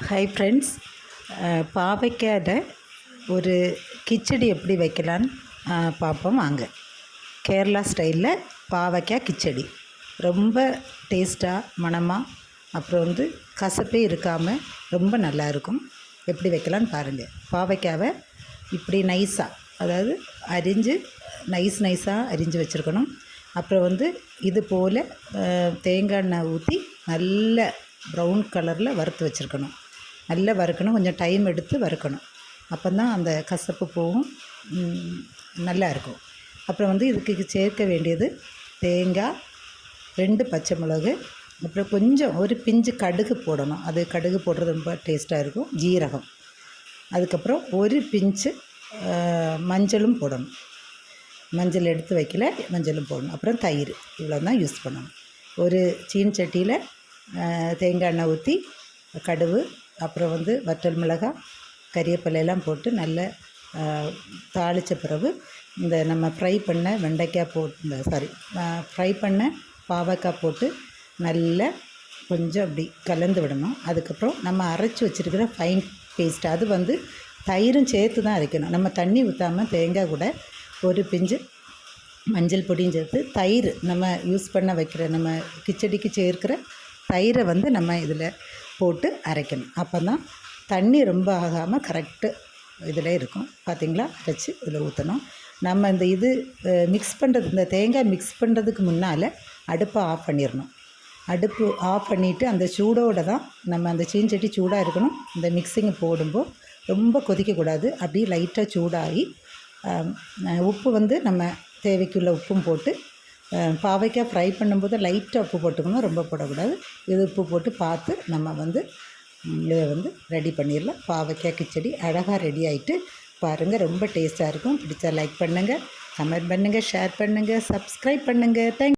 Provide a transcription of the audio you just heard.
Hi friends, பாவைக்காயில் ஒரு கிச்சடி எப்படி வைக்கலான்னு பார்ப்போம் வாங்க. கேரளா ஸ்டைலில் பாவைக்காய் கிச்சடி ரொம்ப டேஸ்ட்டாக மணமாக, அப்புறம் கசப்பே இருக்காமல் ரொம்ப நல்லாயிருக்கும். எப்படி வைக்கலான்னு பாருங்கள். பாவைக்காவை இப்படி நைஸாக, அதாவது அரிஞ்சு நைஸாக அரிஞ்சு வச்சுருக்கணும். அப்புறம் இது போல் தேங்காய் எண்ணெய் ஊற்றி நல்ல ப்ரௌன் கலரில் வறுத்து வச்சுருக்கணும். நல்லா வறுக்கணும், கொஞ்சம் டைம் எடுத்து வறுக்கணும். அப்போ தான் அந்த கசப்பு போகும், நல்லா இருக்கும். அப்புறம் இதுக்கு சேர்க்க வேண்டியது தேங்காய், 2 பச்சை மிளகு, அப்புறம் கொஞ்சம் ஒரு பிஞ்சு கடுகு போடணும். அது கடுகு போடுறது ரொம்ப டேஸ்ட்டாக இருக்கும். ஜீரகம், அதுக்கப்புறம் ஒரு பிஞ்சு மஞ்சளும் போடணும். மஞ்சள் எடுத்து வைக்கல, மஞ்சளும் போடணும். அப்புறம் தயிர், இவ்வளோ தான் யூஸ் பண்ணணும். ஒரு சீன்சட்டியில் தேங்காய் எண்ணெய் ஊற்றி கடுகு, அப்புறம் வற்றல் மிளகாய், கறிவேப்பிலையெல்லாம் போட்டு நல்ல தாளித்த பிறகு இந்த நம்ம ஃப்ரை பண்ண வெண்டைக்காய் ஃப்ரை பண்ண பாவக்காய் போட்டு நல்லா கொஞ்சம் அப்படி கலந்து விடணும். அதுக்கப்புறம் நம்ம அரைச்சி வச்சுருக்கிற ஃபைன் பேஸ்ட், அது தயிரும் சேர்த்து தான் அரைக்கணும். நம்ம தண்ணி ஊற்றாமல் தேங்காய் கூட ஒரு பிஞ்சு மஞ்சள் பொடியும் சேர்த்து, தயிர் நம்ம யூஸ் பண்ண வைக்கிற, நம்ம கிச்சடிக்கு சேர்க்கிற தயிரை நம்ம இதில் போட்டு அரைக்கணும். அப்போ தான் தண்ணி ரொம்ப ஆகாமல் கரெக்டு இதில் இருக்கும். பார்த்திங்களா, அரைச்சி இதில் ஊற்றணும். நம்ம இது மிக்ஸ் பண்ணுறது, இந்த தேங்காய் மிக்ஸ் பண்ணுறதுக்கு முன்னால் அடுப்பை ஆஃப் பண்ணிடணும். அடுப்பு ஆஃப் பண்ணிவிட்டு அந்த சூடோடு தான் நம்ம, அந்த சீன்சட்டி சூடாக இருக்கணும். இந்த மிக்ஸிங் போடும்போது ரொம்ப கொதிக்கக்கூடாது. அப்படியே லைட்டாக சூடாகி உப்பு நம்ம தேவைக்குள்ள உப்பும் போட்டு, பாவைக்காய் ஃப்ரை பண்ணும்போது லைட்டாக உப்பு போட்டுக்கணும், ரொம்ப போடக்கூடாது. இது உப்பு போட்டு பார்த்து நம்ம இதை ரெடி பண்ணிடலாம். பாவைக்காய் கிச்சடி அழகாக ரெடி ஆகிட்டு பாருங்கள். ரொம்ப டேஸ்ட்டாக இருக்கும். பிடிச்சா லைக் பண்ணுங்கள், கமெண்ட் பண்ணுங்கள், ஷேர் பண்ணுங்கள், சப்ஸ்கிரைப் பண்ணுங்கள். தேங்க்யூ.